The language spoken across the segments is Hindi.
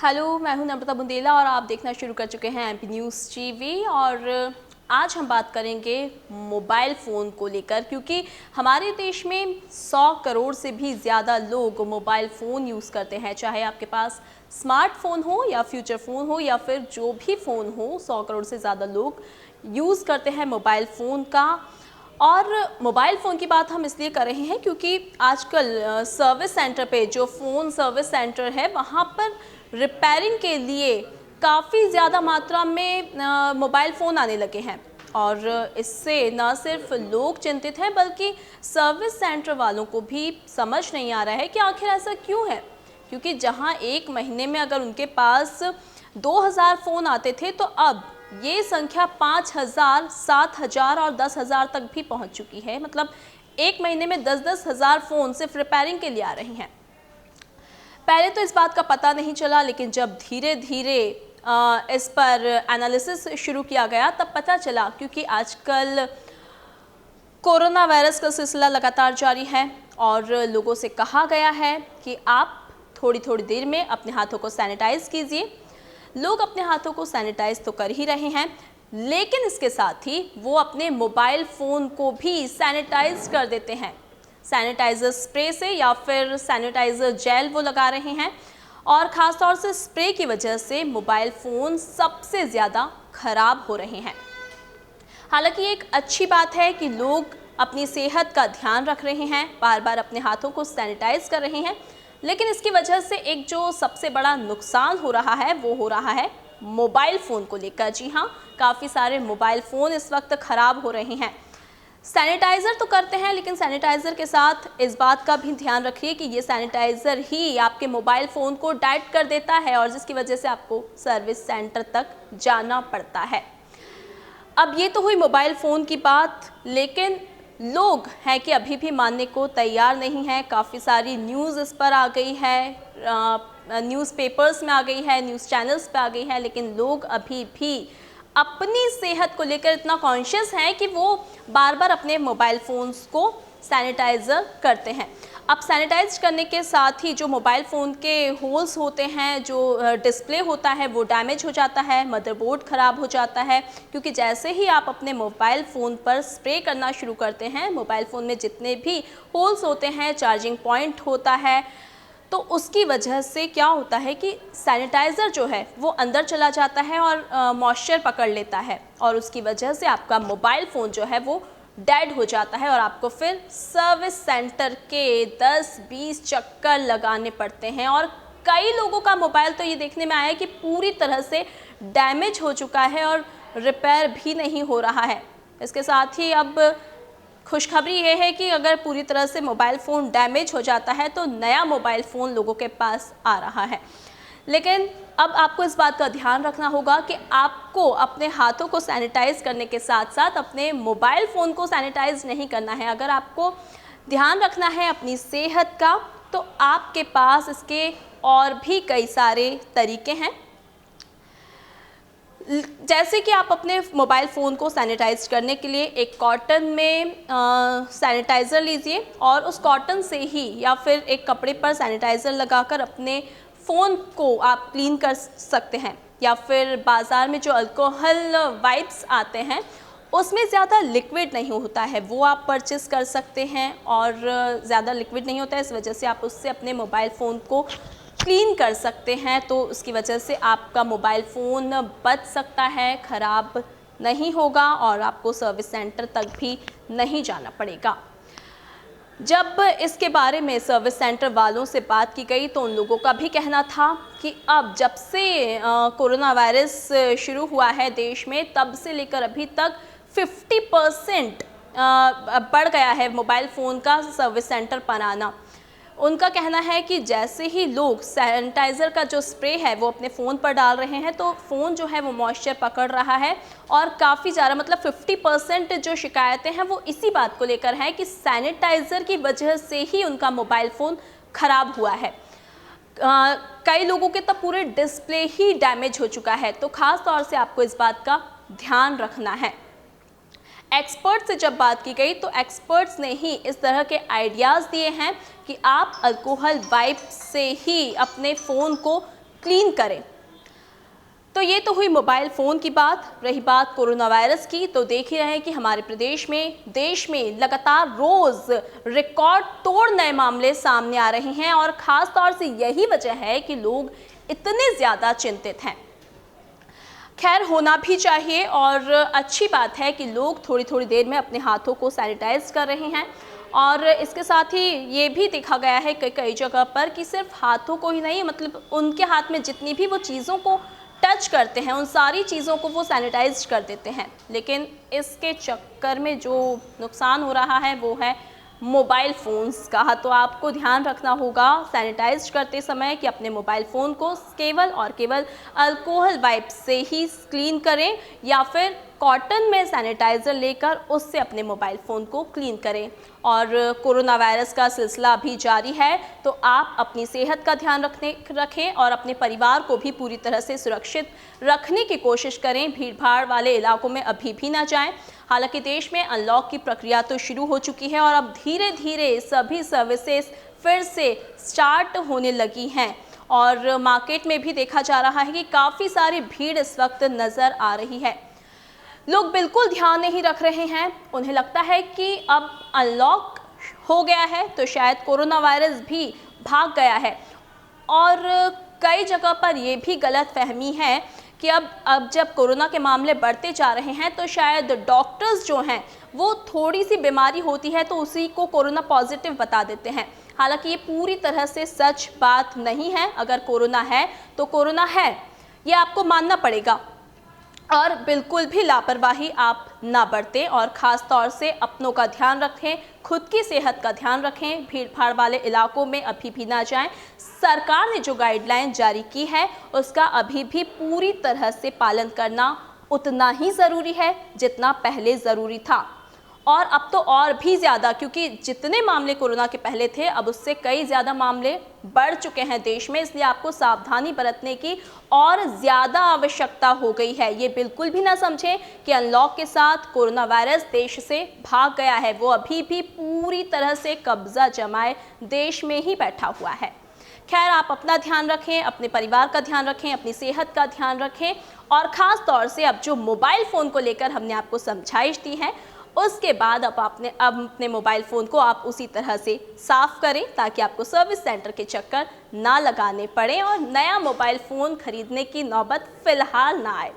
हेलो, मैं हूं नम्रता बुंदेला और आप देखना शुरू कर चुके हैं एमपी न्यूज़ टीवी। और आज हम बात करेंगे मोबाइल फ़ोन को लेकर, क्योंकि हमारे देश में 100 करोड़ से भी ज़्यादा लोग मोबाइल फ़ोन यूज़ करते हैं। चाहे आपके पास स्मार्टफोन हो या फ्यूचर फ़ोन हो या फिर जो भी फ़ोन हो, 100 करोड़ से ज़्यादा लोग यूज़ करते हैं मोबाइल फ़ोन का। और मोबाइल फ़ोन की बात हम इसलिए कर रहे हैं क्योंकि आजकल सर्विस सेंटर पे, जो फ़ोन सर्विस सेंटर है, वहाँ पर रिपेयरिंग के लिए काफ़ी ज़्यादा मात्रा में मोबाइल फ़ोन आने लगे हैं। और इससे न सिर्फ लोग चिंतित हैं बल्कि सर्विस सेंटर वालों को भी समझ नहीं आ रहा है कि आखिर ऐसा क्यों है। क्योंकि जहां एक महीने में अगर उनके पास 2000 फ़ोन आते थे, तो अब ये संख्या 5000, 7000 और 10,000 तक भी पहुंच चुकी है। मतलब एक महीने में 10-10 हज़ार फ़ोन सिर्फ रिपेयरिंग के लिए आ रहे हैं। पहले तो इस बात का पता नहीं चला, लेकिन जब धीरे धीरे इस पर एनालिसिस शुरू किया गया तब पता चला। क्योंकि आजकल कोरोना वायरस का सिलसिला लगातार जारी है और लोगों से कहा गया है कि आप थोड़ी थोड़ी देर में अपने हाथों को सैनिटाइज कीजिए। लोग अपने हाथों को सैनिटाइज तो कर ही रहे हैं, लेकिन इसके साथ ही वो अपने मोबाइल फ़ोन को भी सैनिटाइज कर देते हैं। सैनिटाइज़र स्प्रे से या फिर सैनिटाइज़र जेल वो लगा रहे हैं। और ख़ास तौर से स्प्रे की वजह से मोबाइल फ़ोन सबसे ज़्यादा ख़राब हो रहे हैं। हालांकि एक अच्छी बात है कि लोग अपनी सेहत का ध्यान रख रहे हैं, बार बार अपने हाथों को सैनिटाइज कर रहे हैं, लेकिन इसकी वजह से एक जो सबसे बड़ा नुकसान हो रहा है वो हो रहा है मोबाइल फ़ोन को लेकर। जी हाँ, काफ़ी सारे मोबाइल फ़ोन इस वक्त ख़राब हो रहे हैं। सैनिटाइज़र तो करते हैं, लेकिन सैनिटाइज़र के साथ इस बात का भी ध्यान रखिए कि ये सैनिटाइज़र ही आपके मोबाइल फ़ोन को डेड कर देता है, और जिसकी वजह से आपको सर्विस सेंटर तक जाना पड़ता है। अब ये तो हुई मोबाइल फ़ोन की बात, लेकिन लोग हैं कि अभी भी मानने को तैयार नहीं हैं। काफ़ी सारी न्यूज़ इस पर आ गई है, न्यूज़पेपर्स में आ गई है, न्यूज़ चैनल्स पे आ गई है, लेकिन लोग अभी भी अपनी सेहत को लेकर इतना कॉन्शियस हैं कि वो बार बार अपने मोबाइल फ़ोन्स को सैनिटाइज़र करते हैं। अब सैनिटाइज करने के साथ ही जो मोबाइल फ़ोन के होल्स होते हैं, जो डिस्प्ले होता है, वो डैमेज हो जाता है, मदरबोर्ड ख़राब हो जाता है। क्योंकि जैसे ही आप अपने मोबाइल फ़ोन पर स्प्रे करना शुरू करते हैं, मोबाइल फ़ोन में जितने भी होल्स होते हैं, चार्जिंग पॉइंट होता है, तो उसकी वजह से क्या होता है कि सैनिटाइज़र जो है वो अंदर चला जाता है और मॉइस्चर पकड़ लेता है, और उसकी वजह से आपका मोबाइल फ़ोन जो है वो डेड हो जाता है और आपको फिर सर्विस सेंटर के 10-20 चक्कर लगाने पड़ते हैं। और कई लोगों का मोबाइल तो ये देखने में आया कि पूरी तरह से डैमेज हो चुका है और रिपेयर भी नहीं हो रहा है। इसके साथ ही अब खुशखबरी ये है कि अगर पूरी तरह से मोबाइल फ़ोन डैमेज हो जाता है तो नया मोबाइल फ़ोन लोगों के पास आ रहा है। लेकिन अब आपको इस बात का ध्यान रखना होगा कि आपको अपने हाथों को सैनिटाइज करने के साथ साथ अपने मोबाइल फ़ोन को सैनिटाइज नहीं करना है। अगर आपको ध्यान रखना है अपनी सेहत का, तो आपके पास इसके और भी कई सारे तरीके हैं। जैसे कि आप अपने मोबाइल फ़ोन को सैनिटाइज करने के लिए एक कॉटन में सैनिटाइज़र लीजिए, और उस कॉटन से ही या फिर एक कपड़े पर सैनिटाइज़र लगाकर अपने फ़ोन को आप क्लीन कर सकते हैं। या फिर बाज़ार में जो अल्कोहल वाइप्स आते हैं, उसमें ज़्यादा लिक्विड नहीं होता है, वो आप परचेज़ कर सकते हैं। और ज़्यादा लिक्विड नहीं होता है, इस वजह से आप उससे अपने मोबाइल फ़ोन को क्लीन कर सकते हैं। तो उसकी वजह से आपका मोबाइल फ़ोन बच सकता है, ख़राब नहीं होगा और आपको सर्विस सेंटर तक भी नहीं जाना पड़ेगा। जब इसके बारे में सर्विस सेंटर वालों से बात की गई तो उन लोगों का भी कहना था कि अब जब से कोरोना वायरस शुरू हुआ है देश में, तब से लेकर अभी तक 50% बढ़ गया है मोबाइल फ़ोन का सर्विस सेंटर पर आना। उनका कहना है कि जैसे ही लोग सैनिटाइज़र का जो स्प्रे है वो अपने फ़ोन पर डाल रहे हैं, तो फ़ोन जो है वो मॉइस्चर पकड़ रहा है। और काफ़ी ज़्यादा, मतलब 50% जो शिकायतें हैं वो इसी बात को लेकर हैं कि सैनिटाइज़र की वजह से ही उनका मोबाइल फ़ोन ख़राब हुआ है। कई लोगों के तो पूरे डिस्प्ले ही डैमेज हो चुका है। तो ख़ास तौर से आपको इस बात का ध्यान रखना है। एक्सपर्ट से जब बात की गई तो एक्सपर्ट्स ने ही इस तरह के आइडियाज़ दिए हैं कि आप अल्कोहल वाइप से ही अपने फ़ोन को क्लीन करें। तो ये तो हुई मोबाइल फ़ोन की बात। रही बात कोरोना वायरस की, तो देख ही रहे हैं कि हमारे देश में लगातार रोज़ रिकॉर्ड तोड़ नए मामले सामने आ रहे हैं और ख़ास तौर से यही वजह है कि लोग इतने ज़्यादा चिंतित हैं। खैर, होना भी चाहिए और अच्छी बात है कि लोग थोड़ी थोड़ी देर में अपने हाथों को सैनिटाइज कर रहे हैं और इसके साथ ही ये भी देखा गया है कई जगह पर कि सिर्फ हाथों को ही नहीं, मतलब उनके हाथ में जितनी भी वो चीज़ों को टच करते हैं उन सारी चीज़ों को वो सैनिटाइज कर देते हैं। लेकिन इसके चक्कर में जो नुकसान हो रहा है वो है मोबाइल फ़ोन्स का। तो आपको ध्यान रखना होगा सैनिटाइज करते समय कि अपने मोबाइल फ़ोन को केवल और केवल अल्कोहल वाइप से ही क्लीन करें या फिर कॉटन में सैनिटाइज़र लेकर उससे अपने मोबाइल फ़ोन को क्लीन करें। और कोरोना वायरस का सिलसिला अभी जारी है, तो आप अपनी सेहत का ध्यान रखें और अपने परिवार को भी पूरी तरह से सुरक्षित रखने की कोशिश करें। भीड़-भाड़ वाले इलाकों में अभी भी ना जाएं। हालांकि देश में अनलॉक की प्रक्रिया तो शुरू हो चुकी है और अब धीरे-धीरे सभी सर्विसेज फिर से स्टार्ट होने लगी हैं और मार्केट में भी देखा जा रहा है कि काफ़ी सारी भीड़ इस वक्त नज़र आ रही है। लोग बिल्कुल ध्यान नहीं रख रहे हैं। उन्हें लगता है कि अब अनलॉक हो गया है तो शायद कोरोना वायरस भी भाग गया है और कई जगह पर यह भी गलत फहमी है कि अब जब कोरोना के मामले बढ़ते जा रहे हैं तो शायद डॉक्टर्स जो हैं वो थोड़ी सी बीमारी होती है तो उसी को कोरोना पॉजिटिव बता देते हैं। हालांकि ये पूरी तरह से सच बात नहीं है। अगर कोरोना है तो कोरोना है, ये आपको मानना पड़ेगा और बिल्कुल भी लापरवाही आप ना बरतें और ख़ास तौर से अपनों का ध्यान रखें, खुद की सेहत का ध्यान रखें। भीड़-भाड़ वाले इलाकों में अभी भी ना जाएं। सरकार ने जो गाइडलाइन जारी की है उसका अभी भी पूरी तरह से पालन करना उतना ही ज़रूरी है जितना पहले ज़रूरी था और अब तो और भी ज़्यादा, क्योंकि जितने मामले कोरोना के पहले थे अब उससे कई ज़्यादा मामले बढ़ चुके हैं देश में। इसलिए आपको सावधानी बरतने की और ज़्यादा आवश्यकता हो गई है। ये बिल्कुल भी ना समझें कि अनलॉक के साथ कोरोना वायरस देश से भाग गया है। वो अभी भी पूरी तरह से कब्जा जमाए देश में ही बैठा हुआ है। खैर, आप अपना ध्यान रखें, अपने परिवार का ध्यान रखें, अपनी सेहत का ध्यान रखें और ख़ास तौर से अब जो मोबाइल फ़ोन को लेकर हमने आपको समझाइश दी है उसके बाद अब अपने मोबाइल फ़ोन को आप उसी तरह से साफ़ करें ताकि आपको सर्विस सेंटर के चक्कर ना लगाने पड़े और नया मोबाइल फ़ोन खरीदने की नौबत फ़िलहाल ना आए।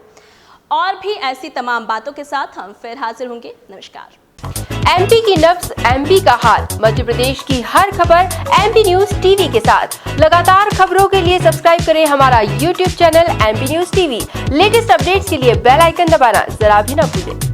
और भी ऐसी तमाम बातों के साथ हम फिर हाजिर होंगे। नमस्कार। एमपी की नब्ज, एमपी का हाल, मध्य प्रदेश की हर खबर एमपी न्यूज टीवी के साथ। लगातार खबरों के लिए सब्सक्राइब करें हमारा YouTube channel MP news TV. Latest updates के लिए बेल आइकन दबाना जरा भी न भूलें।